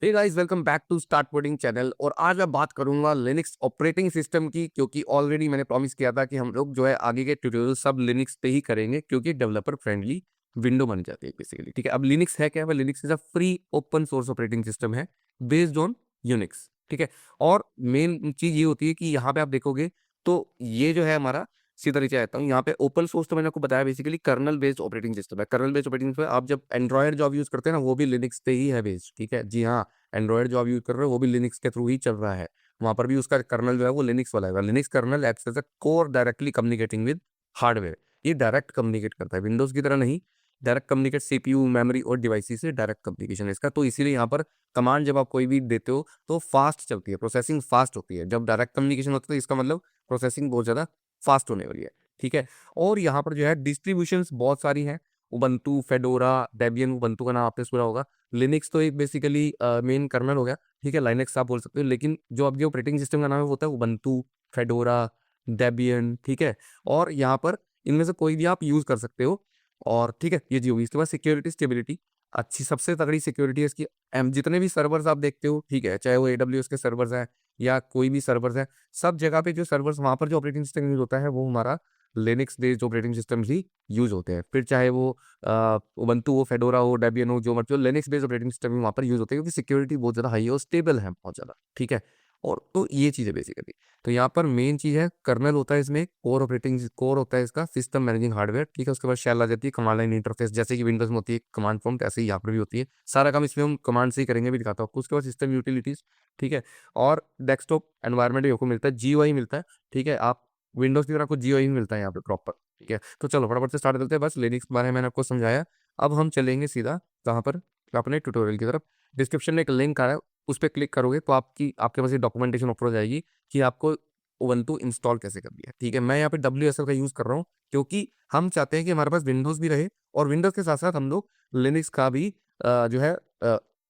Hey guys, welcome back to Start Coding channel. और आज मैं बात करूंगा लिनक्स ऑपरेटिंग सिस्टम की, क्योंकि ऑलरेडी मैंने प्रॉमिस किया था कि हम लोग जो है आगे के ट्यूटोरियल सब लिनक्स पे ही करेंगे, क्योंकि डेवलपर फ्रेंडली विंडो बन जाती है बेसिकली। ठीक है, अब लिनक्स है क्या? Linux is a free open source operating system है बेस्ड ऑन यूनिक्स। ठीक है, और मेन चीज ये होती है कि यहाँ पे आप देखोगे तो ये जो है हमारा सीधा नीचे आता हूँ। यहाँ पे ओपन सोर्स तो मैंने आपको बताया basically kernel based operating system है। कर्नल बेस्ड ऑपरेटिंग सिस्टम आप जब एंड्रॉयड जो आप यूज करते हैं ना, वो भी लिनक्स पे ही है बेस्ड। ठीक है जी हाँ, एंड्रॉयड जो आप यूज कर रहे हो वो भी लिनक्स के थ्रू ही चल रहा है। वहां पर भी उसका कर्नल जो है वो लिनक्स वाला है। Linux kernel acts as a core directly communicating with hardware. ये डायरेक्ट कम्युनिकेट करता है, विंडोज की तरह नहीं। डायरेक्ट कम्युनिकेट सीपीयू मेमोरी और डिवाइसेस से डायरेक्ट कम्युनिकेशन है इसका। तो इसीलिए यहाँ पर कमांड जब आप कोई भी देते हो तो फास्ट चलती है, प्रोसेसिंग फास्ट होती है। जब डायरेक्ट कम्युनिकेशन होता है तो इसका मतलब प्रोसेसिंग बहुत ज्यादा फास्ट होने वाली है। ठीक है, और यहाँ पर जो है डिस्ट्रीब्यूशंस बहुत सारी हैं। Ubuntu, fedora, Debian. उबंटू का नाम आपने सुना होगा। लिनक्स तो एक बेसिकली मेन कर्नल हो गया। ठीक है, लाइनक्स आप बोल सकते हो, लेकिन जो अब जो ऑपरेटिंग सिस्टम का नाम है वो होता है उबंटू, फेडोरा, डेबियन। ठीक है, और यहाँ पर इनमें से कोई भी आप यूज कर सकते हो। और ठीक है, ये जी होगी। इसके बाद सिक्योरिटी स्टेबिलिटी अच्छी, सबसे तगड़ी सिक्योरिटी है इसकी। जितने भी सर्वर्स आप देखते हो, ठीक है, चाहे वो AWS के सर्वर्स हैं या कोई भी सर्वर्स है, सब जगह पे जो सर्वर्स वहां पर जो ऑपरेटिंग सिस्टम यूज होता है वो हमारा लिनक्स बेस्ड ऑपरेटिंग सिस्टम ही यूज होते हैं। फिर चाहे वो उबंटू हो, फेडोरा हो, डेबियन हो, जो मतलब लिनक्स बेस्ड ऑपरेटिंग सिस्टम वहां पर यूज होते हैं, क्योंकि सिक्योरिटी बहुत ज्यादा हाई है और स्टेबल है बहुत ज्यादा। ठीक है, और तो ये चीज है बेसिकली। तो यहाँ पर मेन चीज है कर्नल होता है, इसमें कोर ऑपरेटिंग कोर होता है इसका, सिस्टम मैनेजिंग हार्डवेयर। ठीक है, उसके बाद शेल आ जाती है, कमांड लाइन इंटरफेस। जैसे कि विंडोज में होती है कमांड प्रॉम्प्ट, ऐसे ही यहाँ पर भी होती है। सारा काम इसमें हम कमांड से ही करेंगे, भी दिखाता हूँ आपको। उसके बाद सिस्टम यूटिलिटीज। ठीक है, और डेस्कटॉप एनवायरमेंट को मिलता है, GUI मिलता है। ठीक है, आप विंडोज की तरह आपको GUI मिलता है यहाँ पे प्रॉपर। ठीक है, तो चलो फटाफट से स्टार्ट करते हैं। बस लिनक्स के बारे में मैंने आपको समझाया। अब हम चलेंगे सीधा कहाँ पर, अपने ट्यूटोरियल की तरफ। डिस्क्रिप्शन में एक लिंक आ रहा है, उस पर क्लिक करोगे तो आपके पास ये डॉक्यूमेंटेशन ओपन हो जाएगी कि आपको उबंटू इंस्टॉल कैसे करनी है। ठीक है, मैं यहाँ पे WSL का यूज कर रहा हूँ, क्योंकि हम चाहते हैं कि हमारे पास विंडोज भी रहे और विंडोज के साथ साथ हम लोग लिनक्स का भी जो है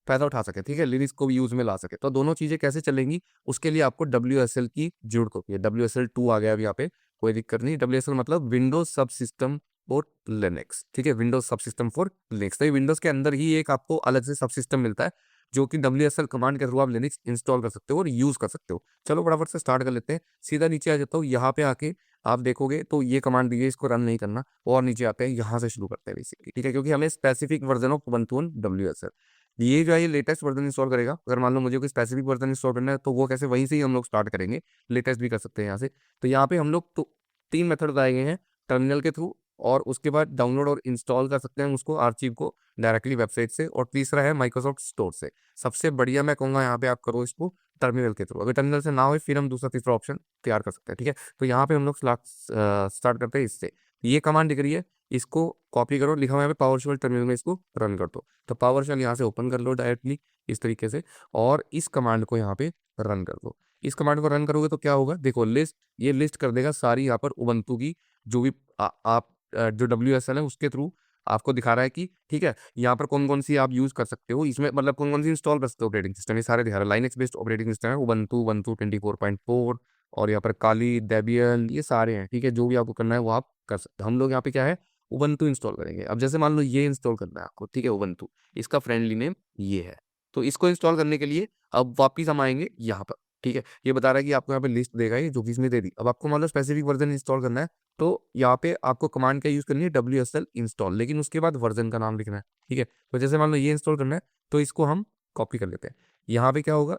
फायदा उठा सके। ठीक है, लिनक्स को भी यूज में ला सके। तो दोनों चीजें कैसे चलेंगी, उसके लिए आपको WSL की जरूरत होती है। WSL 2 आ गया अब यहाँ पे, कोई दिक्कत नहीं। WSL मतलब विंडोज सब सिस्टम फॉर लिनक्स। ठीक है, विंडोज सब सिस्टम फॉर लिनक्स। तो विंडोज के अंदर ही एक आपको अलग से सब सिस्टम मिलता है, जो कि WSL कमांड के थ्रू आप लिनक्स इंस्टॉल कर सकते हो और यूज कर सकते हो। चलो फटाफट से स्टार्ट कर लेते हैं। सीधा नीचे आ जाता हूँ। यहाँ पे आके आप देखोगे तो ये कमांड दी है, इसको रन नहीं करना। और नीचे आते हैं, यहाँ से शुरू करते हैं बेसिकली। ठीक है, क्योंकि हमें specific version of Ubuntu on WSL, ये जो है ये लेटेस्ट वर्जन इंस्टॉल करेगा। अगर मान लो मुझे कोई स्पेसिफिक वर्जन इंस्टॉल करना है तो वो कैसे, वहीं से ही हम लोग स्टार्ट करेंगे। लेटेस्ट भी कर सकते हैं यहाँ से। तो यहाँ पे हम लोग तो 3 मेथड बताए गए हैं, टर्मिनल के थ्रू, और उसके बाद डाउनलोड और इंस्टॉल कर सकते हैं उसको, आर्चिव को, डायरेक्टली वेबसाइट से। और तीसरा है माइक्रोसॉफ्ट स्टोर से। सबसे बढ़िया मैं कहूंगा यहाँ पे आप करो इसको टर्मिनल के थ्रू। अगर टर्मिनल से ना हो फिर हम दूसरा तीसरा ऑप्शन तैयार कर सकते हैं। ठीक है, तो यहाँ पे हम लोग स्टार्ट करते हैं इससे। ये कमांड दिख रही है, इसको कॉपी करो, लिखा हुआ है पावर शेल, टर्मिनल में इसको रन कर दो। तो पावर शेल यहाँ से ओपन कर लो डायरेक्टली इस तरीके से, और इस कमांड को यहाँ पे रन कर दो। इस कमांड को रन करोगे तो क्या होगा, देखो लिस्ट, ये लिस्ट कर देगा सारी यहाँ पर उबंटू की, जो भी आप जो WSL है उसके थ्रू आपको दिखा रहा है कि ठीक है यहाँ पर कौन कौन सी आप यूज कर सकते हो, इसमें मतलब कौन कौन सी इंस्टॉल कर सकते हो ऑपरेटिंग सिस्टम। ये सारे दिखा रहा है। लाइनक्स बेस्ड ऑपरेटिंग सिस्टम है उबंटू, उबंटू 24.4, और यहाँ पर काली, डेबियन, ये सारे हैं। ठीक है, जो भी आपको करना है वो आप कर सकते हो। हम लोग यहाँ पे क्या है, उबंटू इंस्टॉल करेंगे। अब जैसे मान लो ये इंस्टॉल करना है आपको, ठीक है, उबंटू, इसका फ्रेंडली नेम ये है। तो इसको इंस्टॉल करने के लिए अब वापिस हम आएंगे यहाँ पर। ठीक है, ये बता रहा है कि आपको यहाँ पे लिस्ट देगा, ये जो कि इसमें दे दी। अब आपको मान लो स्पेसिफिक वर्जन इंस्टॉल करना है, तो यहाँ पे आपको कमांड का यूज करनी है WSL इंस्टॉल, लेकिन उसके बाद वर्जन का नाम लिखना है। ठीक है, तो जैसे मान लो ये इंस्टॉल करना है तो इसको हम कॉपी कर लेते हैं। यहाँ पे क्या होगा,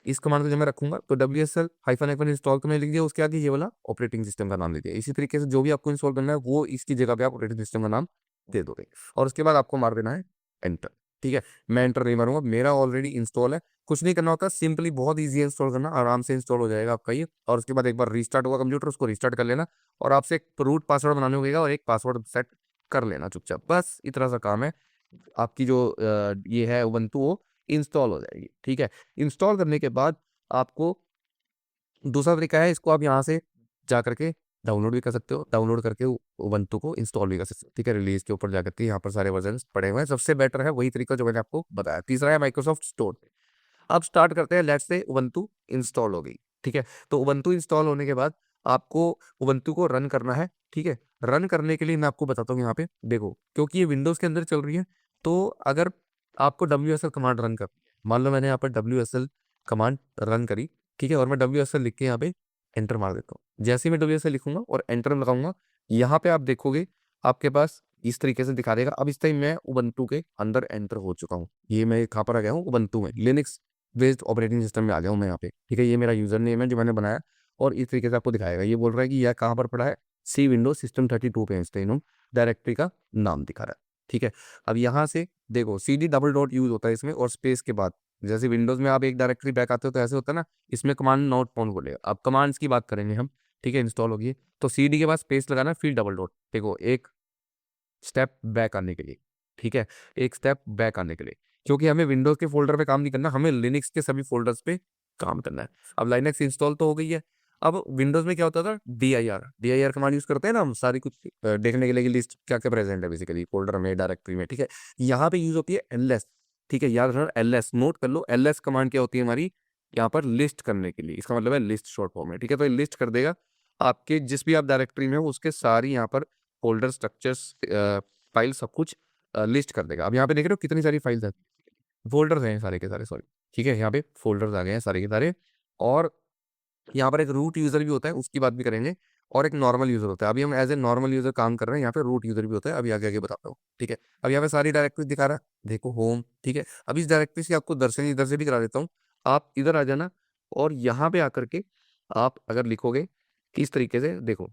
इस कमांड को जब मैं रखूंगा तो WSL--- इंस्टॉल तो मैंने लिख दिया, उसके आगे ये वाला ऑपरेटिंग सिस्टम का नाम दे दिया। इसी तरीके से जो भी आपको इंस्टॉल करना है वो इसकी जगह पे आप ऑपरेटिंग सिस्टम का नाम दे दोगे, और उसके बाद आपको मार देना है एंटर। ठीक है, मैं एंटर नहीं मारूंगा, मेरा ऑलरेडी इंस्टॉल है। कुछ नहीं करना होता, सिंपली बहुत ईजी है इंस्टॉल करना, आराम से इंस्टॉल हो जाएगा आपका ये। और उसके बाद एक बार रीस्टार्ट होगा कंप्यूटर, उसको रीस्टार्ट कर लेना, और आपसे एक रूट पासवर्ड बनाने होगा और एक पासवर्ड सेट कर लेना चुपचाप। बस इतना सा काम है, आपकी जो ये है उबंटू वो इंस्टॉल हो जाएगी। ठीक है, इंस्टॉल करने के बाद आपको दूसरा तरीका है, इसको आप यहाँ से जा करके डाउनलोड भी कर सकते हो। डाउनलोड करके उबंटू को इंस्टॉल भी कर सकते हो। ठीक है, रिलीज के ऊपर जाकर के यहाँ पर सारे वर्जन पड़े हुए हैं। सबसे बेटर है वही तरीका जो मैंने आपको बताया। तीसरा है माइक्रोसॉफ्ट स्टोर। अब स्टार्ट करते हैं, लेट्स से उबंटू इंस्टॉल हो गई। ठीक है, तो उबंटू इंस्टॉल होने के बाद आपको उबंटू को रन करना है। ठीक है, रन करने के लिए मैं आपको बताता हूँ, यहाँ पे देखो, क्योंकि ये विंडोज के अंदर चल रही है, तो अगर आपको WSL कमांड रन कर, मान लो मैंने यहाँ पर WSL कमांड रन करी, ठीक है, और मैं WSL लिख के यहाँ पे एंटर मार देता हूँ। जैसे ही मैं WSL लिखूंगा और एंटर लगाऊंगा, यहाँ पे आप देखोगे आपके पास इस तरीके से दिखा देगा। अब इस टाइम मैं उबंटू के अंदर एंटर हो चुका हूँ। ये मैं कहाँ पर आ गया हूँ, उबंटू में, लिनक्स बेस्ड ऑपरेटिंग सिस्टम में आ गया हूँ मैं यहाँ पे, ठीक है। ये मेरा यूजर नेम है जो मैंने बनाया, और इस तरीके से आपको दिखाएगा। ये बोल रहा है कि यह कहाँ पर पड़ा है, सी विंडो सिस्टम 32 पे इंस्टेनम डायरेक्टरी का नाम दिखा रहा है, ठीक है। अब यहाँ से देखो CD डबल डॉट यूज होता है इसमें, और स्पेस के बाद, जैसे विंडोज में आप एक डायरेक्टरी बैक आते हो तो ऐसे होता है ना, इसमें कमांड नॉट फाउंड बोलेगा। अब कमांड्स की बात करेंगे हम, ठीक है, इंस्टॉल होगी तो CD के बाद स्पेस लगाना, फिर डबल डॉट, देखो एक स्टेप बैक आने के लिए, ठीक है, एक स्टेप बैक आने के लिए, क्योंकि हमें विंडोज के फोल्डर पे काम नहीं करना, हमें लिनक्स के सभी फोल्डर्स पे काम करना है। अब लाइनक्स इंस्टॉल तो हो गई है। अब विंडोज में क्या होता था, DIR कमांड यूज करते हैं ना हम, सारी कुछ देखने के लिए लिस्ट क्या क्या प्रेजेंट है बेसिकली फोल्डर में, डायरेक्टरी में, ठीक है। यहाँ पे यूज होती है LS, ठीक है, याद रखना LS, नोट कर लो। LS कमांड क्या होती है हमारी, यहाँ पर लिस्ट करने के लिए, इसका मतलब है लिस्ट शॉर्ट फॉर्म में, ठीक है। तो ये लिस्ट कर देगा आपके जिस भी आप डायरेक्टरी में हो उसके सारी यहाँ पर फोल्डर स्ट्रक्चर्स, फाइल सब कुछ लिस्ट कर देगा। अब यहाँ पे देख रहे हो कितनी सारी फाइल्स है, फोल्डर्स हैं सारे के सारे, सॉरी, ठीक है, यहाँ पे फोल्डर्स आ गए हैं सारे के सारे। और यहाँ पर एक रूट यूजर भी होता है, उसकी बात भी करेंगे, और एक नॉर्मल यूजर होता है। अभी हम एज ए नॉर्मल यूजर काम कर रहे हैं, यहाँ पे रूट यूजर भी होता है, अभी आगे आगे बताता हूँ, ठीक है। अब यहाँ पे सारी डायरेक्टरी दिखा रहा है, देखो होम, ठीक है। अब इस डायरेक्टरी से आपको दर्शन इधर से भी करा देता हूँ, आप इधर आ जाना, और यहाँ पे आकर के आप अगर लिखोगे इस तरीके से, देखो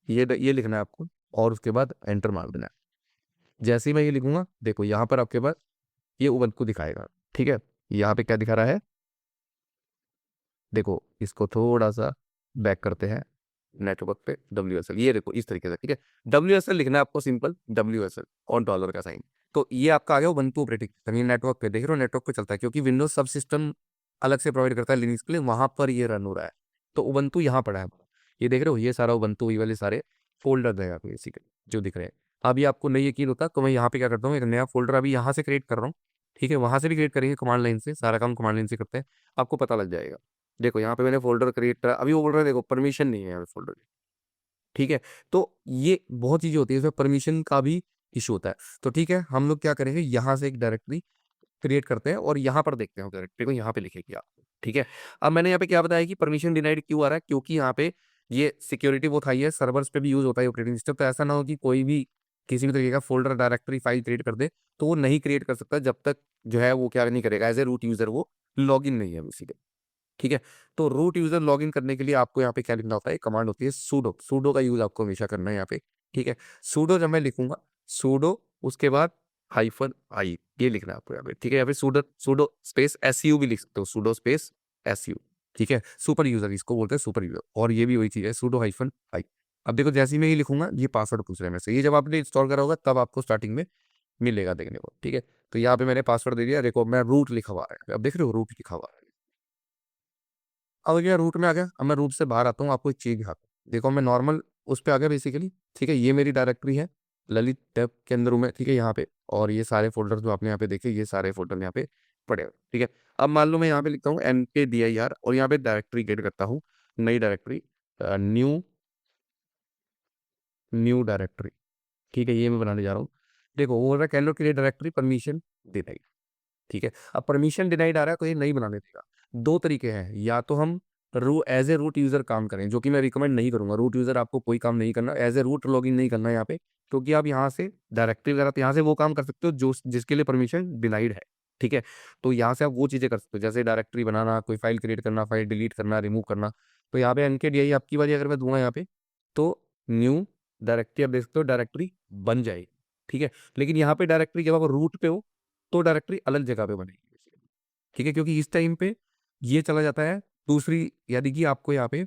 ये लिखना है आपको, और उसके बाद एंटर मार देना है। जैसे ही मैं ये लिखूंगा, देखो यहाँ पर आपके पास ये उबंटू दिखाएगा, ठीक है। यहाँ पे क्या दिखा रहा है, देखो इसको थोड़ा सा बैक करते हैं, नेटवर्क पे WSL, ये देखो इस तरीके से, ठीक है। WSL लिखना है आपको, सिंपल WSL और डॉलर का साइन। तो ये आपका आ गया उबंटू ऑपरेटिंग सिस्टम, ये नेटवर्क पे देख रहे हो, नेटवर्क पे चलता है, क्योंकि विंडोज सब सिस्टम अलग से प्रोवाइड करता है लिनक्स के लिए, वहां पर ये रन हो रहा है। तो उबंटू यहाँ पड़ा है, ये देख रहे हो, ये सारा उबंटू, ये वाले सारे फोल्डर है आपको इसी के जो दिख रहे हैं। अभी आपको नहीं यकीन होता तो मैं यहाँ पे क्या करता हूँ, एक नया फोल्डर अभी यहाँ से क्रिएट कर रहा हूँ, ठीक है। वहां से भी क्रिएट करेंगे कमांड लाइन से, सारा काम कमांड लाइन से करते हैं, आपको पता लग जाएगा। देखो यहाँ पे मैंने फोल्डर क्रिएट करा, अभी वो बोल रहा है देखो परमिशन नहीं है यहाँ पे फोल्डर, ठीक है। तो ये बहुत चीजें होती है, इसमें परमिशन का भी इशू होता है। तो ठीक है, हम लोग क्या करेंगे, यहाँ से एक डायरेक्टरी क्रिएट करते हैं, और यहाँ पर देखते हैं डायरेक्टरी को, यहाँ पे लिखेगी आप, ठीक है। अब मैंने यहाँ पे क्या बताया कि परमिशन डिनाइड क्यों आ रहा है, क्योंकि यहाँ पे ये सिक्योरिटी बहुत हाई है, सर्वर्स पे भी यूज होता है ऑपरेटिंग सिस्टम। तो ऐसा ना हो कि कोई भी किसी भी तरीके का फोल्डर डायरेक्टरी फाइल क्रिएट कर दे, तो वो नहीं क्रिएट कर सकता जब तक जो है वो क्या नहीं करेगा, एज ए रूट यूजर वो लॉग इन नहीं है बेसिकली, ठीक है। तो रूट यूजर लॉगिन करने के लिए आपको यहाँ पे क्या लिखना होता है, कमांड होती है सूडो, सूडो का यूज आपको हमेशा करना है यहाँ पे, ठीक है। सूडो जब मैं लिखूंगा, सूडो उसके बाद -i, ये लिखना है आपको यहाँ पे, ठीक है। यहाँ पे सूडो सूडो स्पेस SU भी लिख सकते हो, सूडो स्पेस SU, ठीक है। सुपर यूजर इसको बोलते हैं, सुपर यूजर, और ये भी वही चीज है, सूडो -i। अब देखो जैसे ही मैं ये लिखूंगा, ये पासवर्ड पूछ रहे हैं मेरे से, ये जब आपने इंस्टॉल करा होगा तब आपको स्टार्टिंग में मिलेगा देखने को, ठीक है। तो यहाँ पे मैंने पासवर्ड दे दिया, देखो मैं रूट लिखा हुआ है, अब देख रहे हो रूट लिखा हुआ है। अब गया रूट में आ गया, अब मैं रूट से बाहर आता हूँ, आपको एक चीज दिखाता हूँ, देखो मैं नॉर्मल उस पर आ गया बेसिकली, ठीक है। ये मेरी डायरेक्टरी है, ललित टैब के अंदर हूँ मैं, ठीक है, यहाँ पे। और ये सारे फोल्डर जो आपने यहाँ पे देखे, ये सारे फोल्डर यहाँ पे पड़े हुए, ठीक है। अब मान लो मैं यहाँ पे लिखता हूँ NKDIR, और यहाँ पे डायरेक्टरी क्रिएट करता हूँ, नई डायरेक्टरी, न्यू न्यू डायरेक्टरी, ठीक है, ये मैं बनाने जा रहा हूँ। देखो वो बोल रहा है can not create directory, permission denied, ठीक है। अब परमिशन डिनाइड आ रहा है तो ये नहीं बनाने देगा। दो तरीके हैं, या तो हम एज ए रूट यूजर काम करें, जो कि मैं रिकमेंड नहीं करूंगा, रूट यूजर आपको कोई काम नहीं करना, एज ए रूट लॉगिन नहीं करना यहाँ पे, क्योंकि आप यहाँ से डायरेक्टरी वगैरह तो यहाँ से वो काम कर सकते हो जो जिसके लिए परमिशन डिनाइड है, ठीक है। तो यहाँ से आप वो चीजें कर सकते हो, जैसे डायरेक्टरी बनाना, कोई फाइल क्रिएट करना, फाइल डिलीट करना, रिमूव करना। तो यहाँ पे NKDI आपकी बारी अगर मैं दूंगा यहाँ पे, तो न्यू डायरेक्टरी आप देख सकते हो, डायरेक्टरी बन जाएगी, ठीक है। लेकिन यहाँ पे डायरेक्टरी जब आप रूट पे हो तो डायरेक्टरी अलग जगह पे बनेगी, ठीक है, क्योंकि इस टाइम पे ये चला जाता है दूसरी, यानी कि आपको यहाँ पे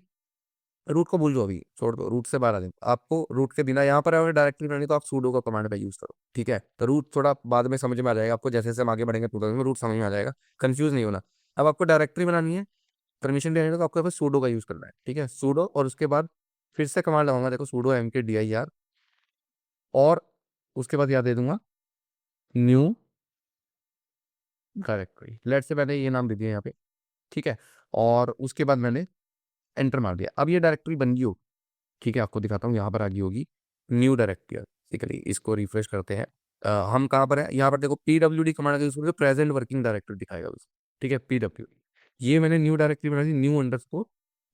रूट को भूल जाओ, अभी छोड़ दो, रूट से बाहर आ जाओ, आपको रूट के बिना यहाँ पर अगर डायरेक्टरी बनानी तो आप सूडो का कमांड का यूज करो, ठीक है। तो रूट थोड़ा बाद में समझ में आ जाएगा आपको, जैसे जैसे हम आगे बढ़ेंगे ट्यूटोरियल में रूट समझ में आ जाएगा, कंफ्यूज नहीं होना। अब आपको डायरेक्टरी बनानी है, परमिशन देनी है, तो आपको यहाँ पे सूडो का यूज करना है, ठीक है, सूडो, और उसके बाद फिर से कमांड लगाऊंगा, देखो सूडो MKDIR, और उसके बाद याद दे दूंगा न्यू डायरेक्टरी, लेट से मैंने ये नाम दे दिया यहाँ पे, ठीक है। और उसके बाद मैंने एंटर मार दिया, अब ये डायरेक्टरी बन गई हो, ठीक है। आपको दिखाता हूँ, यहाँ पर आ गई होगी न्यू डायरेक्टरी, बेसिकली इसको रिफ्रेश करते हैं। हम कहाँ पर है, यहाँ पर देखो PWD कमांड का यूज करके प्रेजेंट वर्किंग डायरेक्टरी दिखाएगा, ठीक है, PWD। ये मैंने न्यू डायरेक्टरी बना दी, न्यू अंडरस्कोर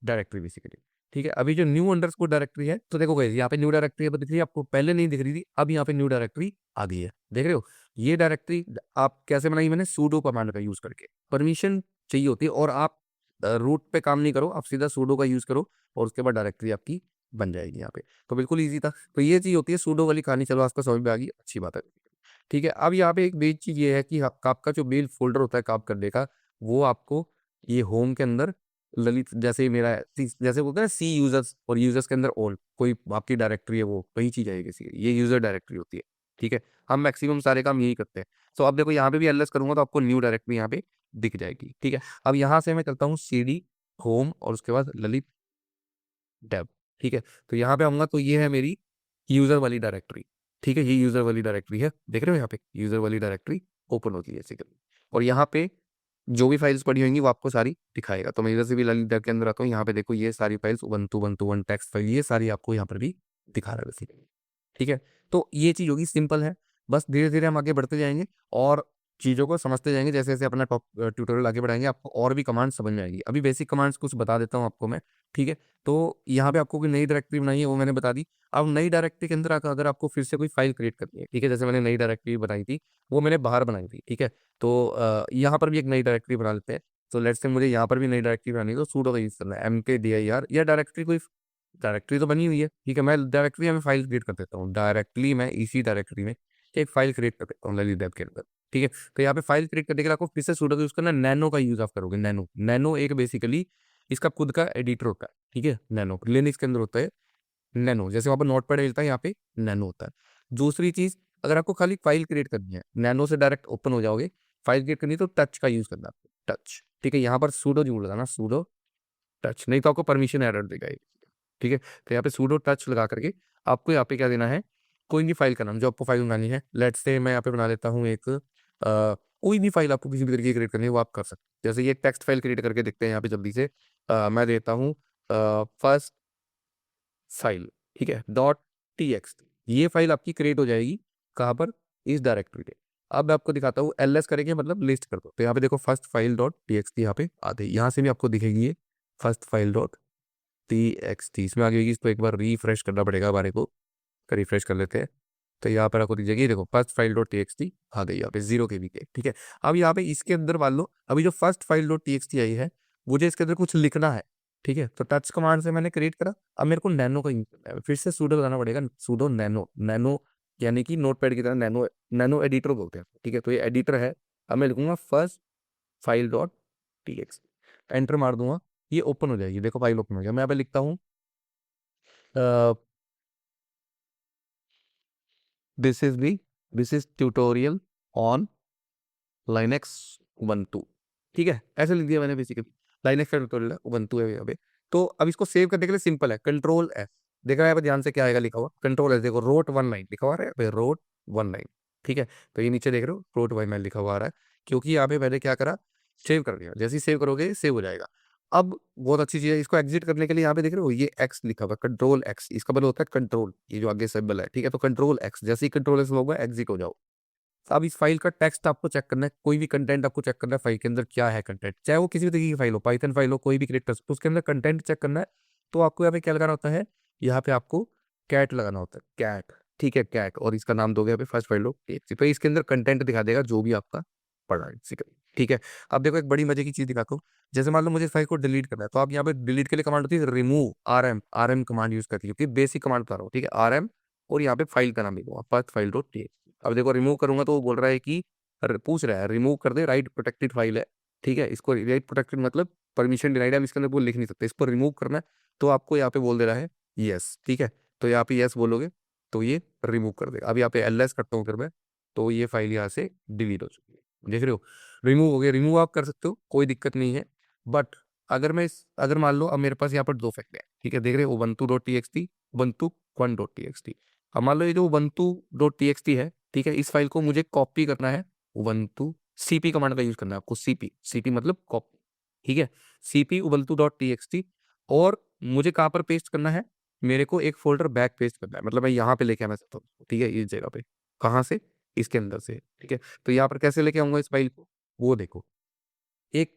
डायरेक्टरी बेसिकली। ठीक है, अभी जो न्यू अंडरस्कोर डायरेक्टरी है, तो देखो गाइस यहाँ पे न्यू डायरेक्टरी अब दिख रही है आपको, पहले नहीं दिख रही थी, अब यहाँ पे न्यू डायरेक्टरी आ गई है, देख रहे हो। ये डायरेक्टरी आप कैसे बनाई, मैंने सूडो कमांड का यूज करके। परमिशन चाहिए होती है, और आप रूट पे काम नहीं करो, आप सीधा सूडो का यूज करो, और उसके बाद डायरेक्टरी आपकी बन जाएगी यहाँ पे। तो बिल्कुल ईजी था। तो ये चीज होती है सूडो वाली कहानी, चलो आपको समझ में आ गई, अच्छी बात है। ठीक है, अब यहाँ पे एक बेसिक चीज ये है कि आपका जो मेल फोल्डर होता है काम करने का, वो आपको ये होम के अंदर ललित, जैसे ही मेरा जैसे बोलते हैं ना सी यूजर्स, और यूजर्स के अंदर ऑल कोई आपकी डायरेक्टरी है, वो वही चीज आएगी किसी की, ये यूजर डायरेक्टरी होती है। ठीक है, हम मैक्सिमम सारे काम यही करते हैं। तो अब देखो यहाँ पे भी एलएस करूंगा तो आपको न्यू डायरेक्टरी यहाँ पे दिख जाएगी। ठीक है, अब यहाँ से मैं चलता हूँ CD होम, और उसके बाद ललित डेव। ठीक है, तो यहाँ पे आऊंगा तो ये है मेरी यूजर वाली डायरेक्टरी। ठीक है, ये यूजर वाली डायरेक्टरी है, देख रहे हो यहाँ पे यूजर वाली डायरेक्टरी ओपन होती है बेसिकली। और यहाँ पे जो भी फाइल्स पड़ी होंगी वो आपको सारी दिखाएगा। तो मैं इधर से भी ललित डेव के अंदर आता हूँ, यहाँ पे देखो ये सारी files Ubuntu Ubuntu one text file, ये सारी आपको यहाँ पर भी दिखा रहा है बेसिकली। ठीक है, तो ये चीज होगी, सिंपल है। बस धीरे धीरे हम आगे बढ़ते जाएंगे और चीज़ों को समझते जाएंगे, जैसे जैसे अपना टॉप ट्यूटोरियल आगे बढ़ाएंगे आपको और भी कमांड समझ में आएगी। अभी बेसिक कमांड्स कुछ बता देता हूँ आपको मैं। ठीक है, तो यहाँ पे आपको कोई नई डायरेक्टरी बनाई है वो मैंने बता दी। अब नई डायरेक्टरी के अंदर आकर अगर आपको फिर से कोई फाइल क्रिएट करनी है, ठीक है, जैसे मैंने नई डायरेक्टरी बनाई थी, वो मैंने बाहर बनाई थी। ठीक है, तो यहाँ पर भी एक नई डायरेक्टरी बना लेते हैं। तो लेट्स से मुझे यहाँ पर भी नई डायरेक्टरी बनानी है, तो सूडो का यूज करना है, MKDIR। या डायरेक्टरी कोई डायरेक्टरी तो बनी हुई है, ठीक है, मैं डायरेक्टरी में फाइल क्रिएट कर देता हूँ, डायरेक्टली मैं इसी डायरेक्टरी में एक फाइल क्रिएट कर देता हूँ ललित डेव के अंदर। ठीक है, तो यहाँ पे फाइल क्रिएट करने के लिए आपको फिर से सूडो यूज करना है, नैनो का यूज आप करोगे। नैनो, नैनो एक बेसिकली इसका खुद का एडिटर होता है। ठीक है, नैनो लिनक्स के अंदर होता है। नैनो जैसे वहाँ पर नोटपैड मिलता है, यहाँ पे नैनो होता है। दूसरी चीज, अगर आपको खाली फाइल क्रिएट करनी है, नैनो से डायरेक्ट ओपन हो जाओगे। फाइल क्रिएट करनी है तो टच का यूज करना है, टच। ठीक है, यहाँ पर सूडो जरूर लगाना, सूडो टच, नहीं तो आपको परमिशन एरर देगा ये। ठीक है, तो यहाँ पे सूडो टच लगा करके आपको यहाँ पे क्या देना है, कोई भी फाइल का नाम जो आपको फाइल बनानी है। लेट्स से मैं यहाँ पे बना लेता हूँ एक कोई भी फाइल आपको किसी भी तरीके की क्रिएट करनी है वो आप कर सकते हैं। जैसे ये टेक्स्ट फाइल क्रिएट करके देखते हैं यहाँ पे जल्दी से। मैं देता हूँ फर्स्ट फाइल, ठीक है, .txt। ये फाइल आपकी क्रिएट हो जाएगी कहाँ पर, इस डायरेक्टरी पे। अब मैं आपको दिखाता हूँ, LS करेंगे मतलब लिस्ट कर दो, तो यहाँ पे देखो फर्स्ट फाइल .txt यहाँ पे आते ही, यहाँ से भी आपको दिखेगी ये फर्स्ट फाइल .txt, इसमें आ गई। इसको एक बार रिफ्रेश करना पड़ेगा हमारे को, रिफ्रेश कर लेते हैं। तो यहाँ पर आपको दीजिएगी, देखो फर्स्ट फाइल .txt आ गई यहाँ पे 0 KB के। ठीक है, अब यहाँ पे इसके अंदर मान लो अभी जो फर्स्ट फाइल .txt आई है, मुझे इसके अंदर कुछ लिखना है। ठीक है, तो टच कमांड से मैंने क्रिएट करा। अब मेरे को नैनो का यूज करना है, फिर से सूडो लगाना पड़ेगा, सूडो नैनो। नैनो यानी कि नोटपैड की तरह नैनो, नैनो एडिटर बोलते हैं। ठीक है, तो ये एडिटर है। अब मैं लिखूंगा फर्स्ट फाइल .txt, एंटर मार दूंगा, ये ओपन हो जाएगी। देखो फाइल ओपन हो गया। मैं यहाँ पे लिखता हूँ this is the this is tutorial on Linux Ubuntu. ठीक है, ऐसे लिख दिया मैंने बेसिकली, लाइनेक्स का ट्यूटोरियल है, उबंटू है यहाँ पे। तो अब इसको सेव करने के लिए सिंपल है, Ctrl+S। देखा यहाँ पे ध्यान से क्या आएगा लिखा हुआ, Ctrl+S, देखो रोट 1 लाइन लिखा हुआ है यहाँ पे, रोट 1 लाइन। ठीक है, तो ये नीचे देख रहे हो रोट 1 लाइन लिखा हुआ आ रहा है, क्योंकि यहाँ पे मैंने क्या करा, सेव कर दिया। जैसे ही सेव करोगे सेव हो जाएगा। अब बहुत अच्छी चीज है, इसको एग्जिट करने के लिए यहाँ पे देख रहे हो ये X लिखा हुआ, Ctrl+X, इसका मतलब होता है कंट्रोल, ये जो आगे सिंबल है। ठीक है, तो Ctrl+X, जैसे ही Ctrl+S होगा एग्जिट हो जाओ। अब इस फाइल का टेक्स्ट आपको चेक करना है, कोई भी कंटेंट आपको चेक करना है फाइल के अंदर क्या है कंटेंट, चाहे वो किसी भी तरीके की फाइल हो, पाइथन फाइल हो, कोई भी क्रिएट कर सकते हो, उसके अंदर कंटेंट चेक करना है। तो आपको यहाँ पे क्या लगाना होता है, यहाँ पे आपको कैट लगाना होता है, कैट। ठीक है, कैट, और इसका नाम दोगे यहाँ पे फर्स्ट फाइल हो, तो इसके अंदर कंटेंट दिखा देगा जो भी आपका पड़ा है basically। ठीक है, अब देखो एक बड़ी मजे की चीज दिखाता हूँ। जैसे मान लो मुझे फाइल को डिलीट करना है, तो आप यहाँ पे डिलीट के लिए कमांड होती है रिमूव, RM कमांड यूज करती है, क्योंकि बेसिक कमांड बता रहा हूँ। ठीक है, RM, और यहाँ पे फाइल का नाम लिखूंगा फर्स्ट फाइल .txt। अब देखो रिमूव करूंगा तो वो बोल रहा है कि पूछ रहा है रिमूव कर दे, राइट प्रोटेक्टेड फाइल है। ठीक है, इसको राइट प्रोटेक्टेड मतलब परमिशन डिनाइड है, हम इसके अंदर वो लिख नहीं सकते, इसको रिमूव करना है। तो आपको यहाँ पे बोल दे रहा है यस। ठीक है, तो यहाँ पे यस बोलोगे तो ये रिमूव कर देगा। अब यहाँ पे LS करता हूँ फिर मैं, तो ये फाइल यहाँ से डिलीट हो चुकी है, देख रहे हो, रिमूव हो गया। रिमूव आप कर सकते हो, कोई दिक्कत नहीं है। बट अगर मान लो अब मेरे पास यहाँ पर दो फाइल है, ठीक है, देख रहे हो ubuntu.txt, ubuntu1.txt। अब मान लो ये जो ubuntu.txt है, ठीक है, इस फाइल को मुझे कॉपी करना है, ubuntu cp कमांड का यूज करना है आपको, cp मतलब कॉपी। ठीक है, cp ubuntu.txt, और मुझे कहाँ पर पेस्ट करना है, मेरे को एक फोल्डर बैक पेस्ट करना है, मतलब मैं यहाँ पे लेके आना चाहता हूँ। ठीक है, इस जगह पे, कहाँ से, इसके अंदर से। ठीक है, तो यहाँ पर कैसे लेके आऊंगा इस फाइल को, वो देखो। एक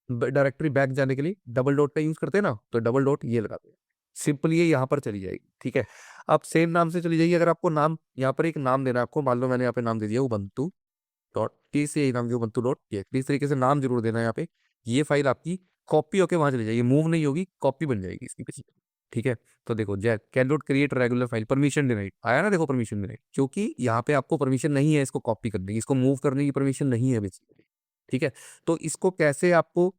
डायरेक्टरी बैक जाने के लिए डबल डॉट का यूज करते हैं ना, तो डबल डॉट ये लगाते हैं, सिंपल ये यहाँ पर चली जाएगी। ठीक है, अब सेम नाम से चली जाइए। अगर आपको नाम यहाँ पर एक नाम देना है आपको, मान लो मैंने यहाँ पे नाम दे दिया ubuntu डॉट टी से नाम दिया ubuntu डॉट txt, इस तरीके से नाम जरूर देना है यहाँ पे। ये फाइल आपकी कॉपी होके वहां चली जाएगी, मूव नहीं होगी, कॉपी बन जाएगी इसकी पीछे। ठीक है, तो देखो Jack can not create regular file, permission denied आया ना, देखो परमिशन डिनाइड, क्योंकि यहाँ पे आपको परमिशन नहीं है इसको कॉपी करने की, इसको मूव करने की परमिशन नहीं है बेसिकली। ठीक है, तो इसको कैसे आपको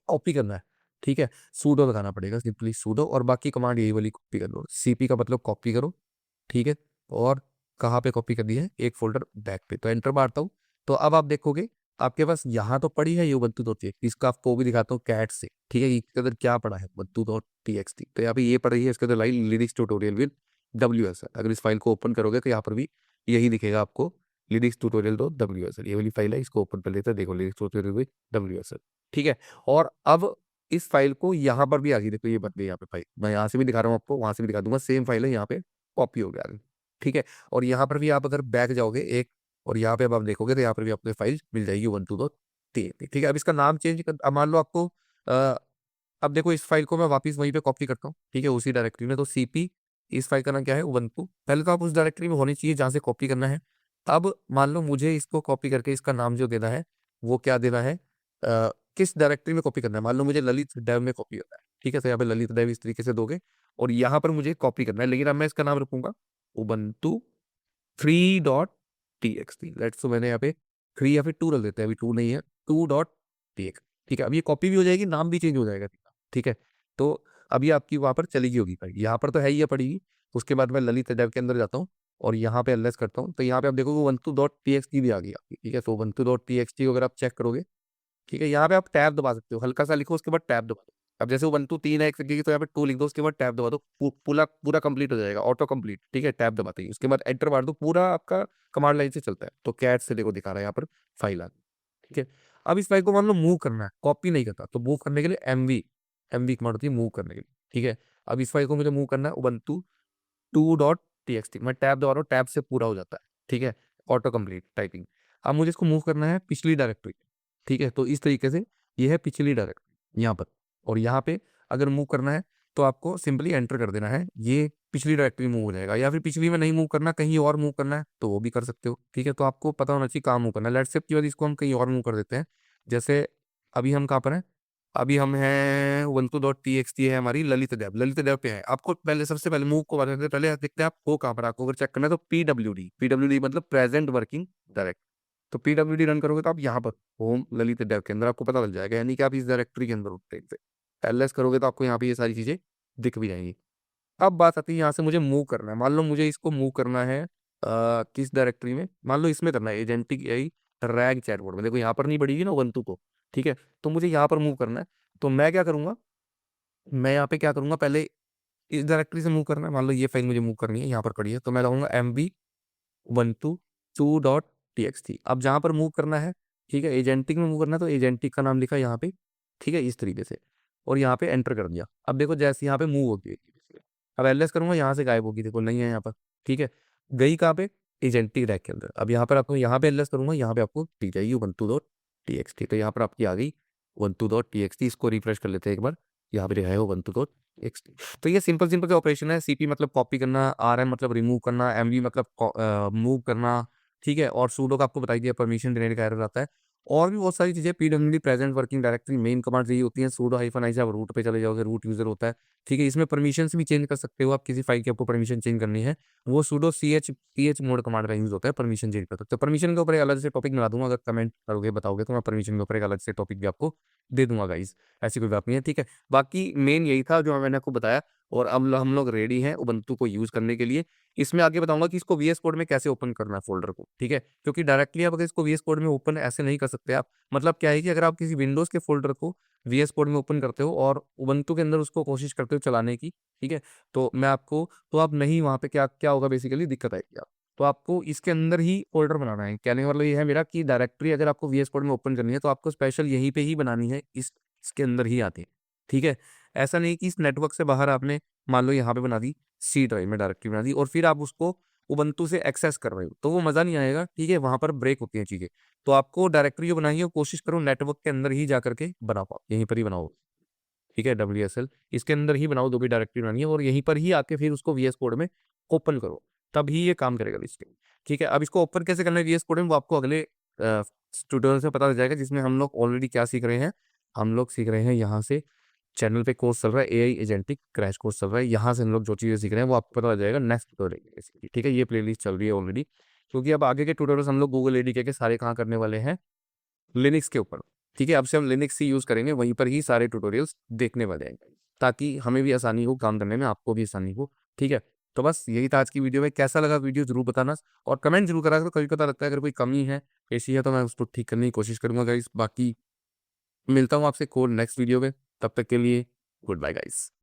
कॉपी करना है, ठीक है, सूडो लगाना पड़ेगा, सिंपली सूडो, और बाकी कमांड यही वाली कॉपी कर लो, सीपी का मतलब कॉपी करो। ठीक है, और कहाँ पे कॉपी करनी है, एक फोल्डर बैक पे, तो एंटर मारता हूँ। तो अब आप देखोगे आपके पास यहाँ तो पड़ी है ये ubuntu डॉट txt, इसका आपको भी दिखाता हूँ कैट से। ठीक है, इसके अंदर क्या पड़ा है ubuntu डॉट txt, तो यहाँ पे ये पड़ रही है, इसके अंदर line lyrics tutorial with WSL। अगर इस फाइल को ओपन करोगे तो यहाँ पर भी यही दिखेगा आपको, लिरिक्स ट्यूटोरियल डॉट WSL, ये वाली फाइल है, इसको ओपन कर लेते हैं, देखो लिरिक्स ट्यूटोरियल विद WSL। ठीक है, और अब इस फाइल को यहाँ पर भी आ गई, देखो ये बन गई यहाँ पे फाइल, मैं यहाँ से भी दिखा रहा हूँ आपको, वहां से भी दिखा दूंगा, सेम फाइल है, यहाँ पे कॉपी हो गया। ठीक है, और यहाँ पर भी आप अगर बैक जाओगे एक, और यहाँ पे अब आप देखोगे तो यहाँ पर भी आपको फाइल मिल जाएगी ubuntu डॉट txt। ठीक है, अब इसका नाम चेंज कर, अब मान लो आपको अब देखो इस फाइल को मैं वापस वहीं पे कॉपी करता हूँ, ठीक है, उसी डायरेक्टरी में, तो सीपी, इस फाइल का नाम क्या है ubuntu, पहले तो आप उस डायरेक्टरी में होनी चाहिए जहाँ से कॉपी करना है। अब मान लो मुझे इसको कॉपी करके इसका नाम जो देना है वो क्या देना है, किस डायरेक्टरी में कॉपी करना है, मान लो मुझे ललित डेव में कॉपी करना है। ठीक है, तो यहाँ पे ललित डेव इस तरीके से दोगे, और यहाँ पर मुझे कॉपी करना है, लेकिन अब मैं इसका नाम रखूंगा ubuntu 3.txt, लेट्स, तो मैंने यहाँ पे 3 या फिर 2 रख देते हैं, अभी 2 नहीं है, 2.txt। ठीक है, अब ये कॉपी भी हो जाएगी, नाम भी चेंज हो जाएगा। ठीक है, तो अभी आपकी वहां पर चली गई होगी भाई, यहाँ पर तो है ही है पड़ेगी। उसके बाद मैं ललित डेव के अंदर जाता हूँ और यहाँ पे एलएस करता हूँ, तो यहाँ पे आप देखोगे ubuntu.txt भी आ गई आपकी। ठीक है, तो ubuntu.txt को अगर आप चेक करोगे, ठीक है, यहाँ पे आप टैब दबा सकते हो, हल्का सा लिखो, उसके बाद टैब दबा दो। अब जैसे ubuntu 3 है एक सेकंड की, तो यहाँ पे 2 लिख दो, उसके बाद टैब दबा दो, पूरा पूरा कंप्लीट हो जाएगा, ऑटो कंप्लीट। ठीक है, टैब दबाते ही उसके बाद एंटर मार दो, पूरा आपका कमांड लाइन से चलता है। तो कैट से देखो दिखा रहा है यहाँ पर फाइल आ गई। ठीक है, अब इस फाइल को मान लो मूव करना है, कॉपी नहीं करता, तो मूव करने के लिए एमवी कमांड होती है मूव करने के लिए। ठीक है, अब इस फाइल को मुझे मूव करना है ubuntu 2.txt, मैं टैब दबा रहा हूँ, टैब से पूरा हो जाता है। ठीक है, ऑटो कंप्लीट टाइपिंग। अब मुझे इसको मूव करना है पिछली डायरेक्टरी। ठीक है, तो इस तरीके से ये है पिछली डायरेक्टरी यहाँ पर, और यहाँ पे अगर मूव करना है तो आपको सिंपली एंटर कर देना है, ये पिछली डायरेक्टरी मूव हो जाएगा। या फिर पिछली में नहीं मूव करना, कहीं और मूव करना है तो वो भी कर सकते हो। ठीक है, तो आपको पता होना चाहिए कहाँ मूव करना है। लेट्स से की बाद इसको हम कहीं और मूव कर देते हैं, जैसे अभी हम कहाँ पर हैं, अभी हम हैं ubuntu डॉट txt है हमारी, ललित देव पे है। आपको पहले सबसे पहले मूव को बताते हैं, पहले देखते हैं आपको कहाँ पर, आपको अगर चेक करना है तो पीडब्ल्यूडी मतलब प्रेजेंट वर्किंग डायरेक्ट, तो पीडब्ल्यूडी रन करोगे तो आप यहाँ पर होम ललित देव के अंदर आपको पता लग जाएगा, यानी कि आप इस डायरेक्टरी के अंदर उठते हैं। एलएस करोगे तो आपको यहाँ पे ये सारी चीजें दिख भी जाएंगी। अब बात आती है यहाँ से मुझे मूव करना है, मान लो मुझे इसको मूव करना है किस डायरेक्टरी में, मान लो इसमें करना है एजेंटिक एआई रैग चैटबॉट में, देखो यहाँ पर नहीं पड़ेगी ना ubuntu को। ठीक है, तो मुझे यहाँ पर मूव करना है, तो मैं क्या करूंगा, मैं यहाँ पे क्या करूंगा, पहले इस डायरेक्टरी से मूव करना है, मान लो ये फाइल मुझे मूव करनी है, यहाँ पर पड़ी है, तो मैं लगाऊंगा mv ubuntu 2.txt। अब जहाँ पर मूव करना है, ठीक है, एजेंटिक में मूव करना है, तो एजेंटिक का नाम लिखा यहाँ पे। ठीक है, इस तरीके से, और यहाँ पे एंटर कर दिया। अब देखो जैसे यहाँ पे मूव होगी है, अब एलएस करूंगा, यहाँ से गायब होगी, देखो नहीं है यहाँ पर। ठीक है, गई कहाँ पे, एजेंटिक रैक के अंदर। अब यहाँ पर आपको, यहाँ पे एलएस करूंगा, यहाँ पे आपको दी जाएगी ubuntu.txt, तो यहाँ पर आपकी आ गई ubuntu.txt। इसको रिफ्रेश कर लेते हैं एक बार, यहाँ पे है ubuntu.txt। तो ये सिंपल सिंपल से ऑपरेशन है। सीपी मतलब कॉपी करना, आरएम मतलब रिमूव करना, एमवी मतलब मूव करना। ठीक है, और सूडो का आपको बताई दिया, परमिशन देने का एरर आता है। और भी बहुत सारी चीजें, PWD present working directory, main command यही होती है। सूडो हाइफन आई से आप रूट पे चले जाओगे, रूट यूजर होता है। ठीक है, इसमें परमिशन भी चेंज कर सकते हो आप, किसी फाइल की आपको परमिशन चेंज करनी है, वो सूडो ch मोड कमांड का यूज होता है, परमिशन चेंज कर सकते हो। परमिशन के ऊपर एक अलग से टॉपिक बना दूंगा, अगर कमेंट करोगे बताओगे तो मैं परमिशन के ऊपर एक अलग से टॉपिक भी आपको दे दूंगा गाइज, ऐसी कोई बात नहीं है। ठीक है, बाकी मेन यही था जो मैंने आपको बताया, और अब हम लोग रेडी हैं ubuntu को यूज करने के लिए। इसमें आगे बताऊंगा कि इसको VS कोड में कैसे ओपन करना है फोल्डर को। ठीक है, क्योंकि डायरेक्टली आप अगर इसको VS कोड में ओपन ऐसे नहीं कर सकते आप, मतलब क्या है कि अगर आप किसी विंडोज के फोल्डर को VS कोड में ओपन करते हो और ubuntu के अंदर उसको कोशिश करते हो चलाने की, ठीक है, तो मैं आपको, तो आप नहीं, वहां पे क्या क्या होगा बेसिकली, दिक्कत आएगी आप, तो आपको इसके अंदर ही फोल्डर बनाना है। कहने का मतलब ये है मेरा कि डायरेक्टरी अगर आपको VS कोड में ओपन करनी है तो आपको स्पेशल यहीं पे ही बनानी है, इसके अंदर ही आती है। ठीक है, ऐसा नहीं कि इस नेटवर्क से बाहर आपने मान लो यहाँ पे बना दी, सी ड्राइव में डायरेक्टरी बना दी और फिर आप उसको उबंटू से एक्सेस कर रहे हो तो वो मज़ा नहीं आएगा, ठीक है, वहाँ पर ब्रेक होती हैं चीज़ें। तो आपको डायरेक्टरी जो बनाई है, कोशिश करो नेटवर्क के अंदर ही जा करके बना पाओ, यहीं पर ही बनाओ, ठीक है, WSL इसके अंदर ही बनाओ, जो भी डायरेक्टरी बनानी है, और यहीं पर ही आके फिर उसको VS कोड में ओपन करो, तभी ये काम करेगा लिस्टिंग, ठीक है। अब इसको ओपन कैसे करना है VS कोड में, वो आपको अगले ट्यूटोरियल से पता चल जाएगा, जिसमें हम लोग ऑलरेडी क्या सीख रहे हैं। हम लोग सीख रहे हैं यहाँ से, चैनल पे कोर्स चल रहा है AI एजेंटिक क्रैश कोर्स चल रहा है, यहाँ से हम लोग जो चीज़ें सीख रहे हैं वो आपको पता चल जाएगा नेक्स्ट ट्यूटोरियल, ठीक है। ये प्लेलिस्ट चल रही है ऑलरेडी, क्योंकि अब आगे के ट्यूटोरियल्स हम लोग गूगल ADK के सारे कहाँ करने वाले हैं, लिनक्स के ऊपर, ठीक है। अब से हम लिनक्स ही यूज़ करेंगे, वहीं पर ही सारे ट्यूटोरियल्स देखने वाले हैं, ताकि हमें भी आसानी हो काम करने में, आपको भी आसानी हो, ठीक है। तो बस यही था आज की वीडियो में, कैसा लगा वीडियो जरूर बताना, और कमेंट जरूर करा करो, कभी पता लगता है अगर कोई कमी है, ऐसी है, तो मैं उसको ठीक करने की कोशिश करूंगा गाइस। बाकी मिलता हूँ आपसे कोल नेक्स्ट वीडियो में, तब तक के लिए गुड बाय गाइस।